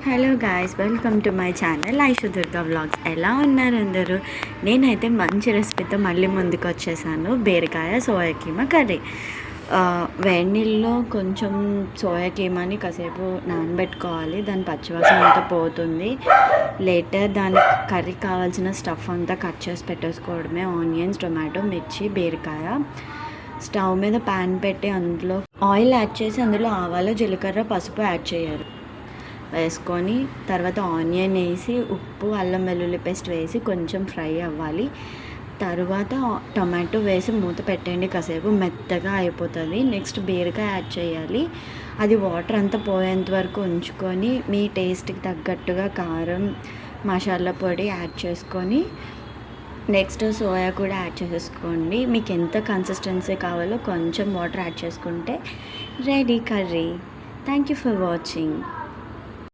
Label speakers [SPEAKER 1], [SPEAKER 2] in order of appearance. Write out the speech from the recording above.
[SPEAKER 1] Hello guys, welcome to my channel Aishu Durga vlogs. ఎలా ఉన్నారు అందరూ? నేనైతే మంచి రెసిపీతో మళ్ళీ ముందుకు వచ్చేసాను. బీరకాయ సోయా కీమా కర్రీ. వేడి నీళ్ళలో కొంచెం సోయా కీమాని కాసేపు నానబెట్టుకోవాలి. దాని పచ్చివాసన అంతా పోతుంది. లేటర్ దానికి కర్రీ కావాల్సిన స్టఫ్ అంతా కట్ చేసి పెట్టేసుకోవడమే. ఆనియన్స్, టొమాటో, మిర్చి, బీరకాయ. స్టవ్ మీద ప్యాన్ పెట్టి అందులో ఆయిల్ యాడ్ చేసి అందులో ఆవాలు, జీలకర్ర, పసుపు యాడ్ చేయాలి. వేసుకొని తర్వాత ఆనియన్ వేసి ఉప్పు, అల్లం వెల్లుల్లి పేస్ట్ వేసి కొంచెం ఫ్రై అవ్వాలి. తర్వాత టొమాటో వేసి మూత పెట్టండి, కాసేపు మెత్తగా అయిపోతుంది. నెక్స్ట్ బీరకాయ యాడ్ చేయాలి. అది వాటర్ అంతా పోయేంత వరకు ఉంచుకొని మీ టేస్ట్కి తగ్గట్టుగా కారం, మసాలా పొడి యాడ్ చేసుకొని నెక్స్ట్ సోయా కూడా యాడ్ చేసేసుకోండి. మీకు ఎంత కన్సిస్టెన్సీ కావాలో కొంచెం వాటర్ యాడ్ చేసుకుంటే ready curry. Thank you for watching.